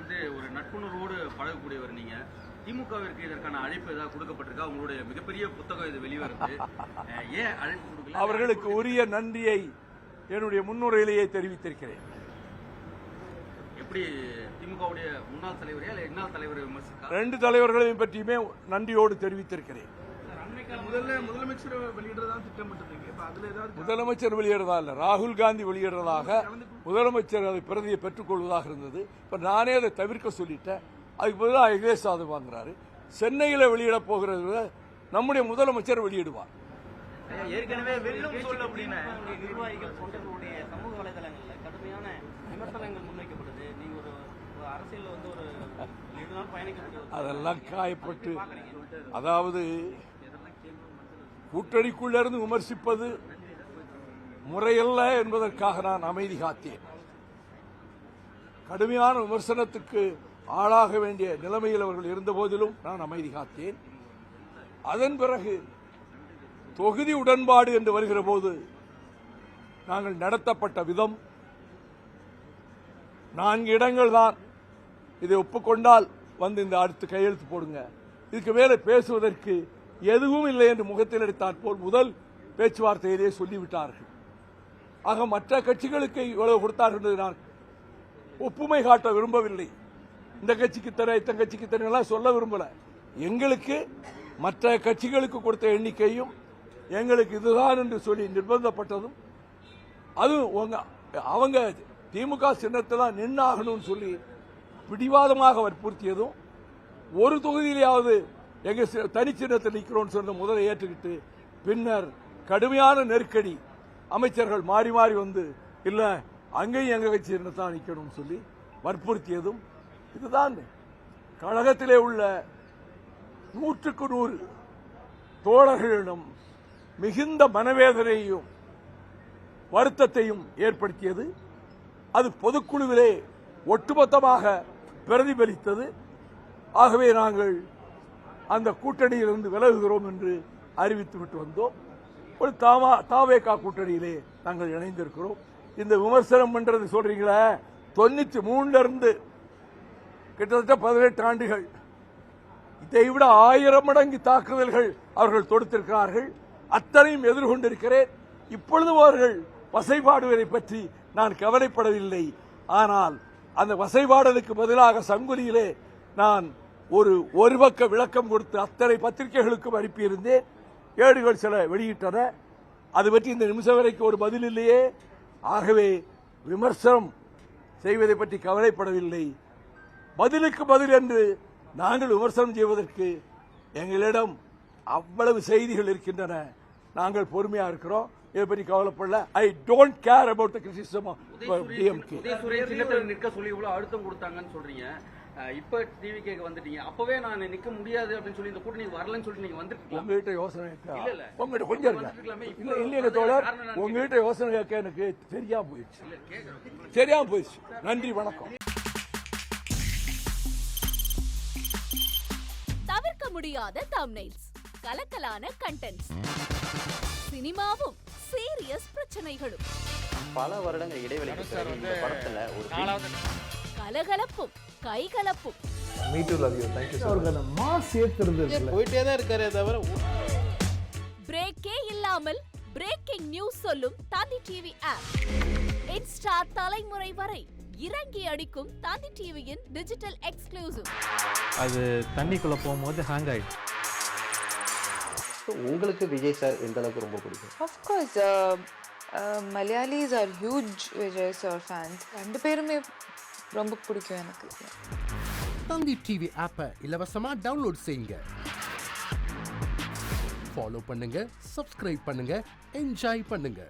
வந்து ஒரு நட்புணர்வோடு பழகக்கூடியவர் நீங்க. திமுகவிற்கு இதற்கான அழைப்பு ஏதாவது கொடுக்கப்பட்டிருக்கா? உங்களுடைய மிகப்பெரிய புத்தகம் இது வெளிவருது, ஏன் அழைப்பு கொடுக்கல? அவர்களுக்கு உரிய நன்றியை என்னுடைய முன்னுரையிலேயே தெரிவித்திருக்கிறேன். எப்படி திமுகவுடைய முன்னாள் தலைவரையா இல்ல என்னால் தலைவரை விமர்சிக்க? ரெண்டு தலைவர்களையும் பற்றியுமே நன்றியோடு தெரிவித்திருக்கிறேன். முதலமைச்சர் வெளியிடுறதா திட்டமிட்டிருக்கீங்க. முதலமைச்சர் வெளியிடுறதா இல்ல, ராகுல் காந்தி வெளியிடுறதாக முதலமைச்சர் அதை பிரதியை பெற்றுக் கொள்வதாக இருந்தது. இப்ப நானே அதை தவிர்க்க சொல்லிட்டேன். அதுக்கு பதிலாக அகிலேஷ் யாதவ் வாங்குறாரு. சென்னையில் வெளியிட போகிறது நம்முடைய முதலமைச்சர் வெளியிடுவார். ஏற்கனவே வெல்லும் சொல் அப்படின்னு நிர்வாகிகள் தொண்டர்களுடைய சமூக வலைதளங்களில் கடுமையான விமர்சனங்கள் முன்வைக்கப்படுது. நீங்க ஒரு அரசியல் வந்து ஒரு நீண்ட நாள் பயணிக்க அதெல்லாம் காயப்பட்டு, அதாவது கூட்டணிக்குள்ளிருந்து விமர்சிப்பது முறையல்ல என்பதற்காக நான் அமைதி காத்தேன். கடுமையான விமர்சனத்துக்கு ஆளாக வேண்டிய நிலைமையில் அவர்கள் இருந்த போதிலும் நான் அமைதி காத்தேன். அதன் பிறகு தொகுதி உடன்பாடு என்று வருகிற போது நாங்கள் நடத்தப்பட்ட விதம், 4 இடங்கள் தான், இதை ஒப்புக்கொண்டால் வந்து இந்த அடுத்து கையெழுத்து போடுங்க, இதுக்கு மேலே பேசுவதற்கு எதுவும் இல்லை என்று முகத்தில் அடித்தாற் போல் முதல் பேச்சுவார்த்தையிலே சொல்லிவிட்டார்கள். ஆக மற்ற கட்சிகளுக்கு இவ்வளவு கொடுத்தார்கள் என்று நான் ஒப்புமை காட்ட விரும்பவில்லை. இந்த கட்சிக்கு தர இத்தனை கட்சிக்கு தர சொல்ல விரும்பல. எங்களுக்கு மற்ற கட்சிகளுக்கு கொடுத்த எண்ணிக்கையும் எங்களுக்கு இதுதான் என்று சொல்லி நிர்பந்தப்பட்டதும், அதுவும் அவங்க திமுக சின்னத்தில் நின்னாகணும்னு சொல்லி பிடிவாதமாக வற்புறுத்தியதும், ஒரு தொகுதியிலாவது எங்க தனிச்சின்னத்தில் நிற்கிறோம் சொன்ன முதலை ஏற்றுக்கிட்டு பின்னர் கடுமையான நெருக்கடி, அமைச்சர்கள் மாறி மாறி வந்து இல்ல அங்கேயும் எங்க கட்சி சின்னத்தான் நிற்கணும் சொல்லி வற்புறுத்தியதும், இதுதான் கழகத்திலே உள்ள 100க்கு 100 தோழர்களிடம் மிகுந்த மனவேதனையையும் வருத்தத்தையும் ஏற்படுத்தியது. அது பொதுக்குழுவிலே ஒட்டுமொத்தமாக பிரதிபலித்தது. ஆகவே நாங்கள் அந்த கூட்டணியிலிருந்து விலகுகிறோம் என்று அறிவித்துவிட்டு வந்தோம். ஒரு தாவேகா கூட்டணியிலே நாங்கள் இணைந்திருக்கிறோம். இந்த விமர்சனம் பண்றது சொல்றீங்களா, 93 இருந்து கிட்டத்தட்ட 18 ஆண்டுகள், இதை விட 1000 மடங்கு தாக்குதல்கள் அவர்கள் தொடுத்திருக்கிறார்கள். அத்தனையும் எதிர்கொண்டிருக்கிறேன். இப்பொழுதும் அவர்கள் வசைபாடுவதை பற்றி நான் கவலைப்படவில்லை. ஆனால் அந்த வசைபாடலுக்கு பதிலாக சங்குலியிலே நான் ஒரு பக்க விளக்கம் கொடுத்து அத்தனை பத்திரிகைகளுக்கும் அனுப்பியிருந்தேன். ஏடுகள் சில வெளியிட்டன. அது பற்றி இந்த நிமிஷம் வரைக்கும் ஒரு பதில் இல்லையே. ஆகவே விமர்சனம் செய்வதை பற்றி கவலைப்படவில்லை. பதிலுக்கு பதில் என்று நாங்கள் விமர்சனம் செய்வதற்கு எங்களிடம் அவ்வளவு செய்திகள் இருக்கின்றன. நாங்கள் பொறுமையா இருக்கிறோம். இதை பற்றி கவலைப்படல. I don't care about the criticism of DMK. சின்னத்தில் நிற்க சொல்லி இவ்வளவு அழுத்தம் கொடுத்தாங்கன்னு சொல்றீங்க. இப்ப டிவிகேக்கு வந்துட்டீங்க. அப்பவே நான் நிக்க முடியாது அப்படின்னு சொல்லி இந்த கூட்டணி வரலன்னு சொல்லிட்டு நீங்க வந்துட்டீங்க. உங்ககிட்ட யோசனை இருக்கா? உங்ககிட்ட கொஞ்சம் இல்ல இல்லைங்க தோழர், உங்ககிட்ட யோசனை கேட்க எனக்கு தெரியாம போயிடுச்சு. நன்றி, வணக்கம். தவிர்க்க முடியாத தம்ப்நெயில்ஸ், கலக்கலான கண்டென்ட்ஸ், சினிமாவும் சீரியஸ் பிரச்சனைகளும், பல வருடங்கள் இடைவெளிக்கு பிறகு இந்த படத்துல ஒரு கலகலப்பும் கைகலப்பும், போயிட்டே தான் இருக்காரே தவிர பிரேக்கே இல்லாமல் பிரேக்கிங் நியூஸ் சொல்லும் தந்தி டிவி ஆப். இன்ஸ்டா தலைமுறை வரை இறங்கி அடிக்கும் தந்தி டிவியின் டிஜிட்டல் எக்ஸ்க்ளூசிவ். அது தண்ணிக்குள்ள போகும்போது ஹேங் ஆயிடுச்சு. உங்களுக்கு விஜய் சார் எந்த அளவுக்கு ரொம்ப பிடிக்கும்? Of course, Malayalis are huge Vijay sir fans. ரெண்டு பேருமே ரொம்ப பிடிக்கும் எனக்கு. தந்தி டிவி ஆப்பை இலவசமா டவுன்லோட் செய்யுங்க. ஃபாலோ பண்ணுங்க, சப்ஸ்கிரைப் பண்ணுங்க, என்ஜாய் பண்ணுங்க.